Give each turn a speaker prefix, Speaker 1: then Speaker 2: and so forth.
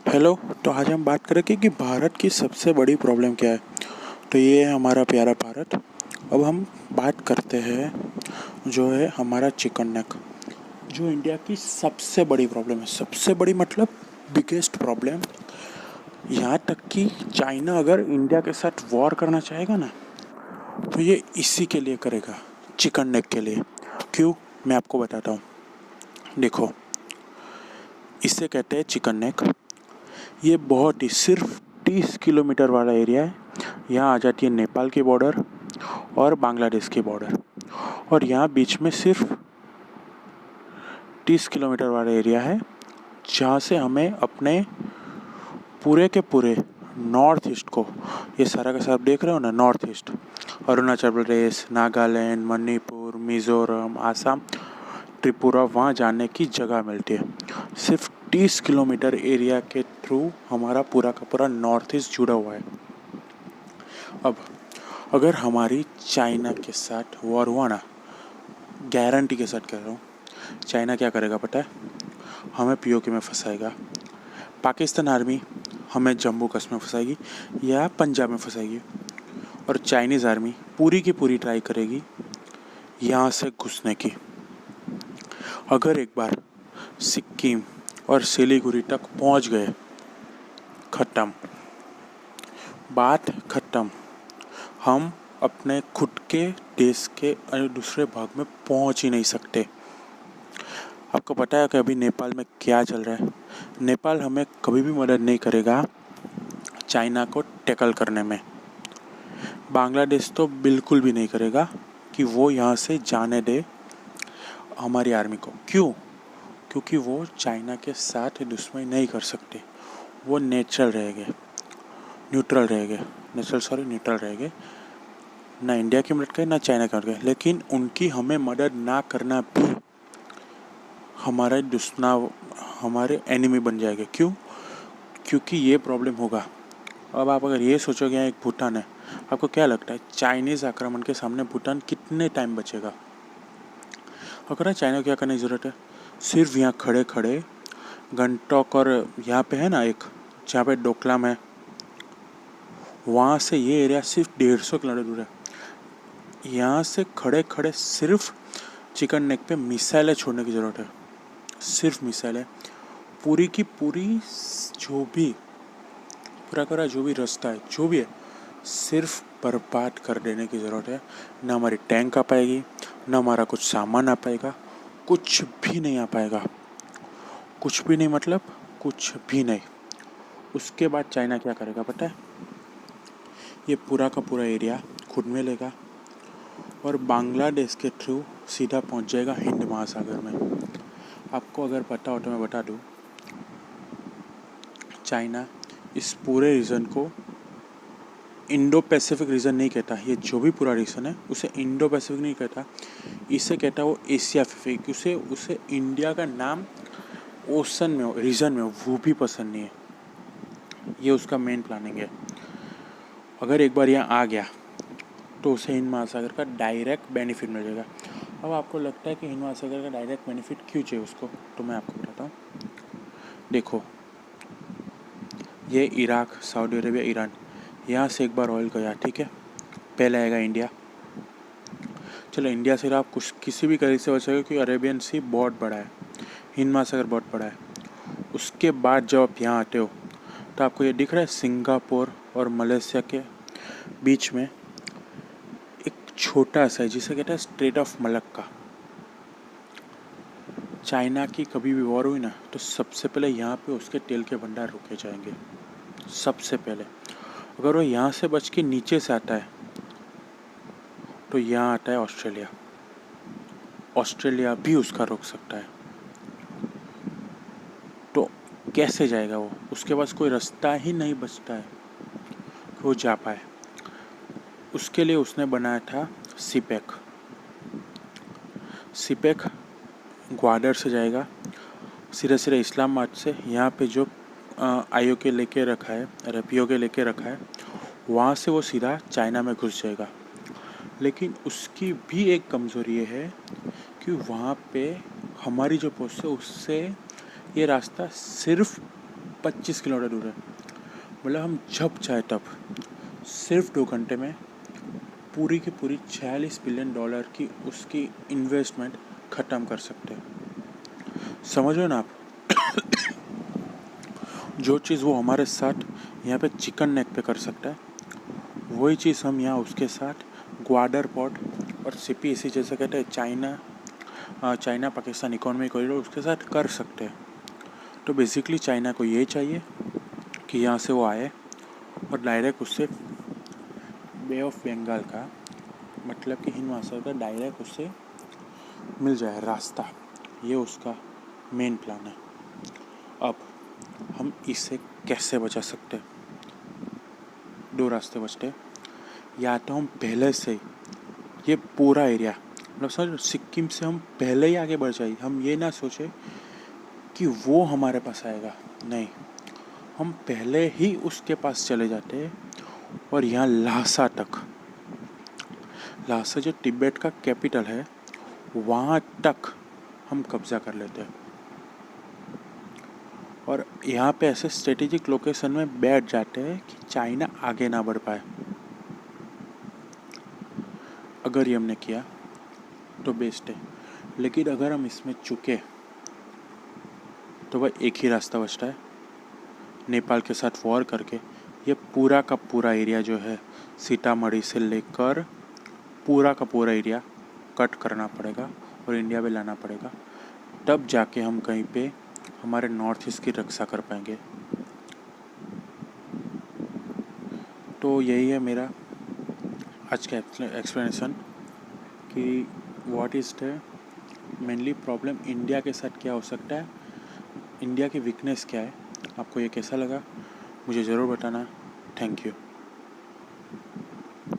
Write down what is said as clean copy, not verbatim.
Speaker 1: Hello. तो आज हम बात करेंगे कि भारत की सबसे बड़ी प्रॉब्लम क्या है। तो ये है हमारा प्यारा भारत। अब हम बात करते हैं जो है हमारा चिकन नेक, जो इंडिया की सबसे बड़ी प्रॉब्लम है। सबसे बड़ी मतलब बिगेस्ट प्रॉब्लम। यहाँ तक कि चाइना अगर इंडिया के साथ वॉर करना चाहेगा ना, तो ये इसी के लिए करेगा, चिकन नेक के लिए। क्यों, मैं आपको बताता हूँ। देखो, इसे कहते हैं चिकन नेक। ये बहुत ही सिर्फ 30 किलोमीटर वाला एरिया है। यहाँ आ जाती है नेपाल की बॉर्डर और बांग्लादेश की बॉर्डर, और यहाँ बीच में सिर्फ 30 किलोमीटर वाला एरिया है, जहाँ से हमें अपने पूरे के पूरे नॉर्थ ईस्ट को, ये सारा का सारा देख रहे हो ना, नॉर्थ ईस्ट, अरुणाचल प्रदेश, नागालैंड, मणिपुर, मिज़ोरम, आसाम, त्रिपुरा, वहाँ जाने की जगह मिलती है। सिर्फ 30 किलोमीटर एरिया के थ्रू हमारा पूरा का पूरा नॉर्थ ईस्ट जुड़ा हुआ है। अब अगर हमारी चाइना के साथ वॉर हुआ ना, गारंटी के साथ कह रहा हूँ, चाइना क्या करेगा पता है? हमें पीओके में फंसाएगा। पाकिस्तान आर्मी हमें जम्मू कश्मीर में फंसाएगी या पंजाब में फंसाएगी, और चाइनीज़ आर्मी पूरी की पूरी ट्राई करेगी यहाँ से घुसने की। अगर एक बार सिक्किम और सिलीगुड़ी तक पहुँच गए, खत्म, बात खत्म। हम अपने खुद के देश के दूसरे भाग में पहुंच ही नहीं सकते। आपको पता है कि अभी नेपाल में क्या चल रहा है? नेपाल हमें कभी भी मदद नहीं करेगा चाइना को टैकल करने में। बांग्लादेश तो बिल्कुल भी नहीं करेगा कि वो यहाँ से जाने दे हमारी आर्मी को। क्यों? क्योंकि वो चाइना के साथ दुश्मनी नहीं कर सकते। वो न्यूट्रल रहेंगे। ना इंडिया की मदद करें ना चाइना की मदद करें, लेकिन उनकी हमें मदद ना करना भी हमारे एनिमी बन जाएगा। क्यों? क्योंकि ये प्रॉब्लम होगा। अब आप अगर ये सोचोगे यहाँ एक भूटान है, आपको क्या लगता है चाइनीज़ आक्रमण के सामने भूटान कितने टाइम बचेगा? अगर चाइना को क्या करने की ज़रूरत है? सिर्फ यहाँ खड़े खड़े गंगटोक, और यहाँ पे है ना एक जहाँ पे डोकलाम है, वहाँ से ये एरिया सिर्फ 150 किलोमीटर दूर है। यहाँ से खड़े खड़े सिर्फ चिकन नेक पे मिसाइलें छोड़ने की ज़रूरत है। सिर्फ मिसाइलें, पूरी की पूरी जो भी रास्ता है, जो भी है, सिर्फ बर्बाद कर देने की ज़रूरत है। ना हमारी टैंक आ पाएगी, ना हमारा कुछ सामान आ पाएगा, कुछ भी नहीं आ पाएगा। कुछ भी नहीं मतलब कुछ भी नहीं। उसके बाद चाइना क्या करेगा पता है? ये पूरा का पूरा एरिया खुद में लेगा और बांग्लादेश के थ्रू सीधा पहुंच जाएगा हिंद महासागर में। आपको अगर पता हो तो मैं बता दूं, चाइना इस पूरे रीजन को इंडो पैसिफिक रीजन नहीं कहता। ये जो भी पूरा रीजन है उसे इंडो पैसिफिक नहीं कहता, इसे कहता है वो एशिया पैसिफिक। उसे इंडिया का नाम ओशन में रीजन में वो भी पसंद नहीं है। ये उसका मेन प्लानिंग है। अगर एक बार यहाँ आ गया तो उसे हिंद महासागर का डायरेक्ट बेनिफिट मिल जाएगा। अब आपको लगता है कि हिंद महासागर का डायरेक्ट बेनिफिट क्यों चाहिए उसको, तो मैं आपको बताता हूँ। देखो, ये इराक, सऊदी अरेबिया, ईरान, यहाँ से एक बार ऑयल गया, ठीक है, पहले आएगा इंडिया। चलो, इंडिया से आप किसी भी करीब से बचेगा क्योंकि अरेबियन सी बहुत बड़ा है, हिंद महासागर बहुत बड़ा है। उसके बाद जब आप यहाँ आते हो तो आपको ये दिख रहा है सिंगापुर और मलेशिया के बीच में एक छोटा सा है जिसे कहते हैं स्ट्रेट ऑफ मलक्का। चाइना की कभी भी वॉर हुई ना तो सबसे पहले यहाँ पे उसके तेल के भंडार रुके जाएंगे। सबसे पहले अगर वो यहाँ से बच के नीचे से आता है तो यहाँ आता है ऑस्ट्रेलिया। ऑस्ट्रेलिया भी उसका रोक सकता है। तो कैसे जाएगा वो? उसके पास कोई रास्ता ही नहीं बचता है कि वो जा पाए। उसके लिए उसने बनाया था सीपेक ग्वादर से जाएगा सीधे सीधे इस्लामाबाद से, यहाँ पे जो पीओके लेके रखा है वहाँ से वो सीधा चाइना में घुस जाएगा। लेकिन उसकी भी एक कमज़ोरी ये है कि वहाँ पे हमारी जो पोस्ट है उससे ये रास्ता सिर्फ 25 किलोमीटर दूर है। मतलब हम जब चाहे तब सिर्फ 2 घंटे में पूरी की पूरी $46 बिलियन की उसकी इन्वेस्टमेंट ख़त्म कर सकते हैं। समझ रहे हो ना आप? जो चीज़ वो हमारे साथ यहाँ पे चिकन नेक पे कर सकता है, वही चीज़ हम यहाँ उसके साथ ग्वाडर पोर्ट और CPEC जैसे कहते हैं चाइना पाकिस्तान इकोनॉमिक कॉरिडोर, उसके साथ कर सकते हैं। तो बेसिकली चाइना को ये चाहिए कि यहाँ से वो आए और डायरेक्ट उससे बे ऑफ बंगाल का, मतलब कि हिंद महासागर का डायरेक्ट उससे मिल जाए रास्ता। ये उसका मेन प्लान है। अब हम इसे कैसे बचा सकते हैं? 2 रास्ते बचते हैं। या तो हम पहले से ये पूरा एरिया, मतलब सर सिक्किम से हम पहले ही आगे बढ़ जाए। हम ये ना सोचे कि वो हमारे पास आएगा, नहीं, हम पहले ही उसके पास चले जाते हैं और यहाँ ल्हासा जो तिब्बत का कैपिटल है, वहाँ तक हम कब्जा कर लेते हैं और यहाँ पे ऐसे स्ट्रेटेजिक लोकेशन में बैठ जाते हैं कि चाइना आगे ना बढ़ पाए। अगर ये हमने किया तो बेस्ट है, लेकिन अगर हम इसमें चुके तो वह एक ही रास्ता बचता है, नेपाल के साथ वॉर करके ये पूरा का पूरा एरिया जो है सीतामढ़ी से लेकर पूरा का पूरा एरिया कट करना पड़ेगा और इंडिया में लाना पड़ेगा। तब जाके हम कहीं पे हमारे नॉर्थ ईस्ट की रक्षा कर पाएंगे। तो यही है मेरा आज का एक्सप्लेनेशन कि what is the mainly problem, India के साथ क्या हो सकता है, इंडिया की वीकनेस क्या है। आपको ये कैसा लगा मुझे ज़रूर बताना। Thank you.